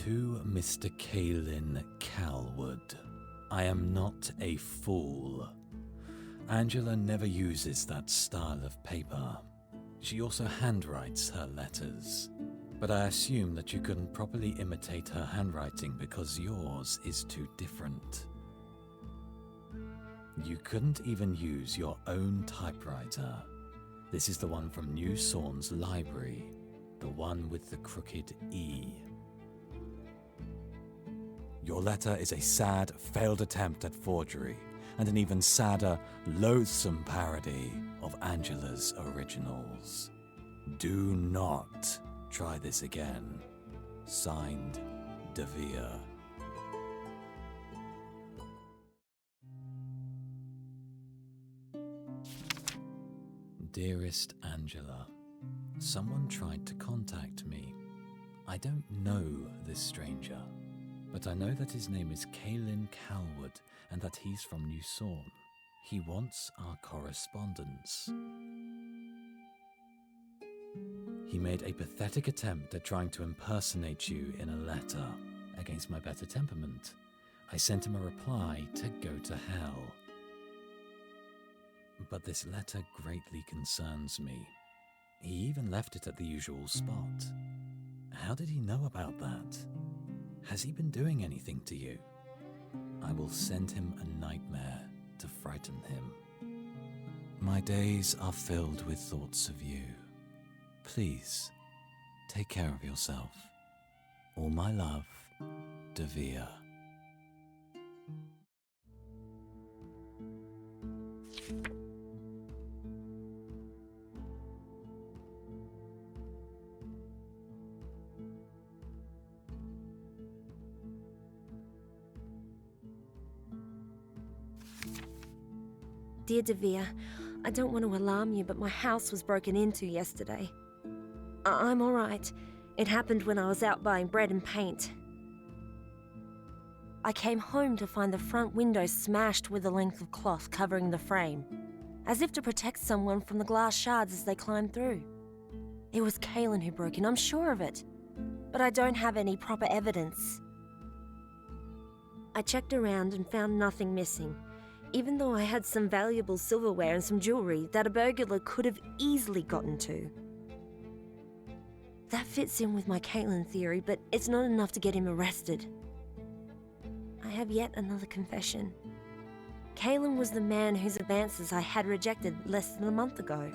To Mr. Caelan Calwood, I am not a fool. Angela never uses that style of paper. She also handwrites her letters. But I assume that you couldn't properly imitate her handwriting because yours is too different. You couldn't even use your own typewriter. This is the one from New Sawn's library, the one with the crooked E. Your letter is a sad, failed attempt at forgery, and an even sadder, loathsome parody of Angela's originals. Do not try this again. Signed, Devere. Dearest Angela, someone tried to contact me. I don't know this stranger, but I know that his name is Caelan Calwood and that he's from New Sawn. He wants our correspondence. He made a pathetic attempt at trying to impersonate you in a letter. Against my better temperament, I sent him a reply to go to hell. But this letter greatly concerns me. He even left it at the usual spot. How did he know about that? Has he been doing anything to you? I will send him a nightmare to frighten him. My days are filled with thoughts of you. Please, take care of yourself. All my love, Devere. Dear Devere, I don't want to alarm you, but my house was broken into yesterday. I'm alright. It happened when I was out buying bread and paint. I came home to find the front window smashed with a length of cloth covering the frame, as if to protect someone from the glass shards as they climbed through. It was Caelan who broke in, I'm sure of it, but I don't have any proper evidence. I checked around and found nothing missing, even though I had some valuable silverware and some jewelry that a burglar could have easily gotten to. That fits in with my Caelan theory, but it's not enough to get him arrested. I have yet another confession. Caelan was the man whose advances I had rejected less than a month ago.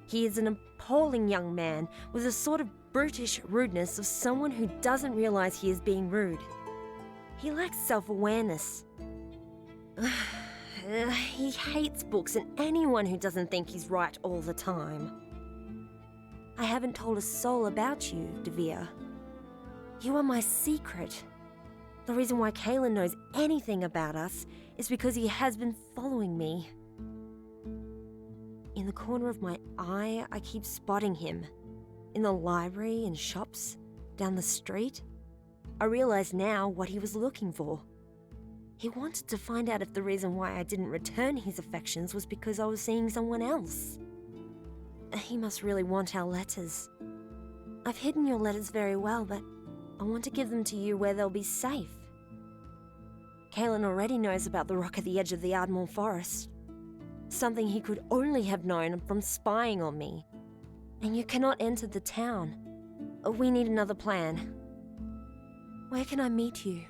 He is an appalling young man with the sort of brutish rudeness of someone who doesn't realize he is being rude. He lacks self-awareness. He hates books and anyone who doesn't think he's right all the time. I haven't told a soul about you, Devere. You are my secret. The reason why Caelan knows anything about us is because he has been following me. In the corner of my eye, I keep spotting him. In the library and shops, down the street. I realize now what he was looking for. He wanted to find out if the reason why I didn't return his affections was because I was seeing someone else. He must really want our letters. I've hidden your letters very well, but I want to give them to you where they'll be safe. Caelan already knows about the rock at the edge of the Ardmore Forest. Something he could only have known from spying on me. And you cannot enter the town. We need another plan. Where can I meet you?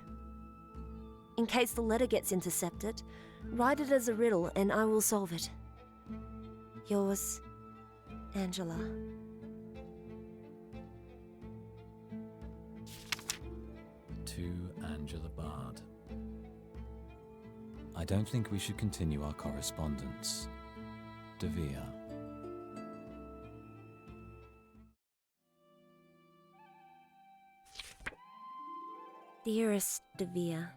In case the letter gets intercepted, write it as a riddle and I will solve it. Yours, Angela. To Angela Bard. I don't think we should continue our correspondence. Devere. Dearest Devere,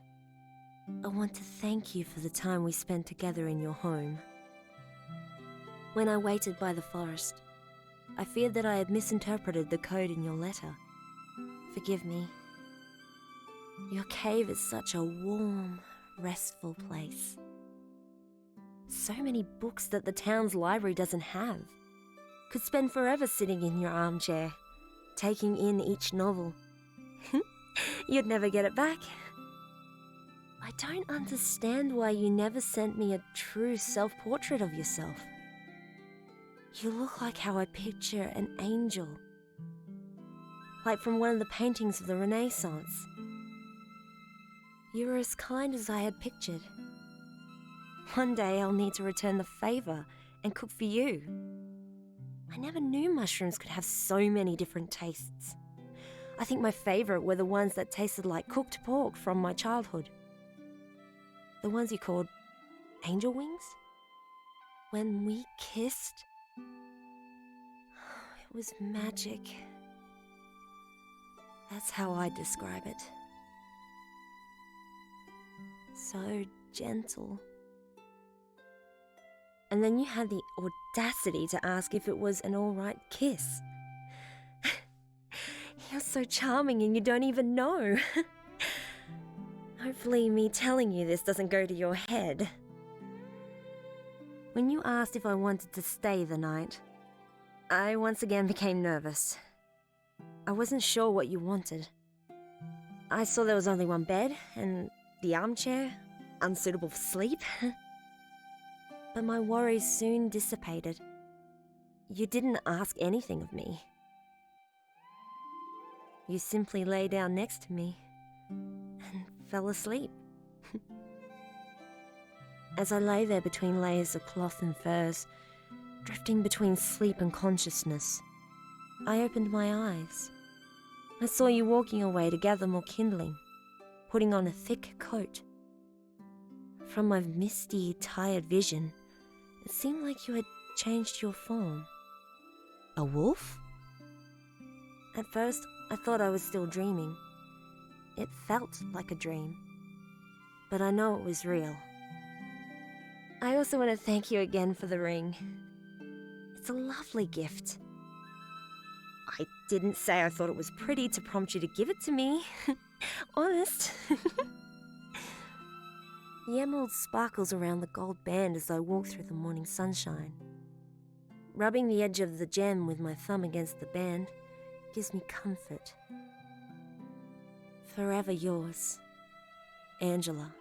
I want to thank you for the time we spent together in your home. When I waited by the forest, I feared that I had misinterpreted the code in your letter. Forgive me. Your cave is such a warm, restful place. So many books that the town's library doesn't have. Could spend forever sitting in your armchair, taking in each novel. You'd never get it back. I don't understand why you never sent me a true self-portrait of yourself. You look like how I picture an angel. Like from one of the paintings of the Renaissance. You were as kind as I had pictured. One day I'll need to return the favour and cook for you. I never knew mushrooms could have so many different tastes. I think my favourite were the ones that tasted like cooked pork from my childhood. The ones you called angel wings? When we kissed, it was magic. That's how I describe it. So gentle. And then you had the audacity to ask if it was an alright kiss. You're so charming and you don't even know. Hopefully me telling you this doesn't go to your head. When you asked if I wanted to stay the night, I once again became nervous. I wasn't sure what you wanted. I saw there was only one bed, and the armchair, unsuitable for sleep. But my worries soon dissipated. You didn't ask anything of me. You simply lay down next to me and fell asleep. As I lay there between layers of cloth and furs, drifting between sleep and consciousness, I opened my eyes. I saw you walking away to gather more kindling, putting on a thick coat. From my misty, tired vision, it seemed like you had changed your form. A wolf? At first, I thought I was still dreaming. It felt like a dream. But I know it was real. I also want to thank you again for the ring. It's a lovely gift. I didn't say I thought it was pretty to prompt you to give it to me. Honest. The emerald sparkles around the gold band as I walk through the morning sunshine. Rubbing the edge of the gem with my thumb against the band gives me comfort. Forever yours, Angela.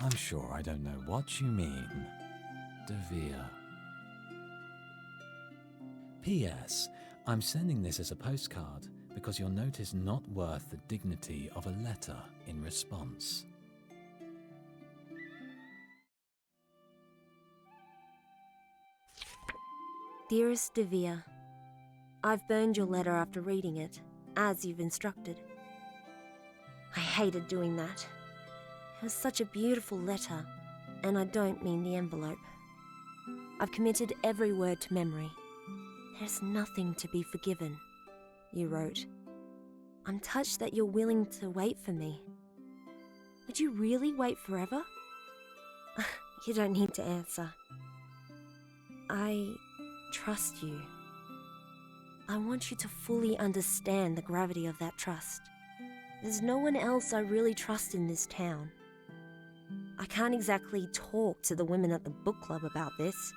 I'm sure I don't know what you mean. Devere. P.S. I'm sending this as a postcard because your note is not worth the dignity of a letter in response. Dearest Devere, I've burned your letter after reading it, as you've instructed. I hated doing that. It was such a beautiful letter, and I don't mean the envelope. I've committed every word to memory. There's nothing to be forgiven, you wrote. I'm touched that you're willing to wait for me. Would you really wait forever? You don't need to answer. I trust you. I want you to fully understand the gravity of that trust. There's no one else I really trust in this town. I can't exactly talk to the women at the book club about this.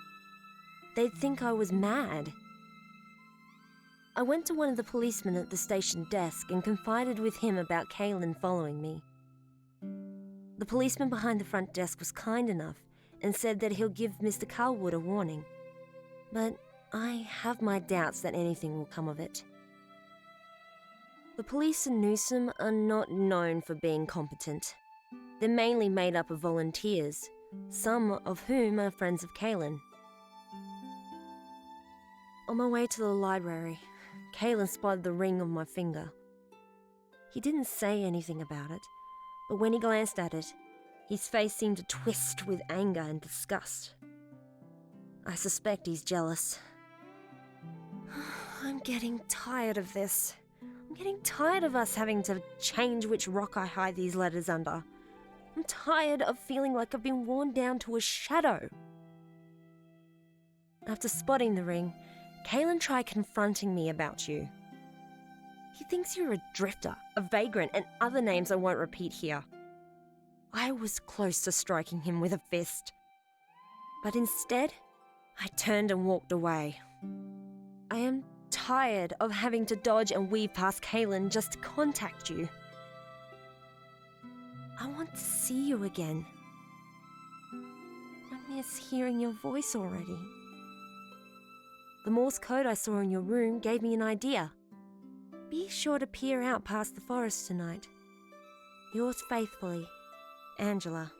They'd think I was mad. I went to one of the policemen at the station desk and confided with him about Kaylin following me. The policeman behind the front desk was kind enough and said that he'll give Mr. Carlwood a warning. But I have my doubts that anything will come of it. The police in Newsom are not known for being competent. They're mainly made up of volunteers, some of whom are friends of Kaylin. On my way to the library, Kaylin spotted the ring on my finger. He didn't say anything about it, but when he glanced at it, his face seemed to twist with anger and disgust. I suspect he's jealous. I'm getting tired of this. I'm getting tired of us having to change which rock I hide these letters under. I'm tired of feeling like I've been worn down to a shadow. After spotting the ring, Kaylin tried confronting me about you. He thinks you're a drifter, a vagrant, and other names I won't repeat here. I was close to striking him with a fist. But instead, I turned and walked away. I am tired of having to dodge and weave past Kaylin just to contact you. I want to see you again. I miss hearing your voice already. The Morse code I saw in your room gave me an idea. Be sure to peer out past the forest tonight. Yours faithfully, Angela.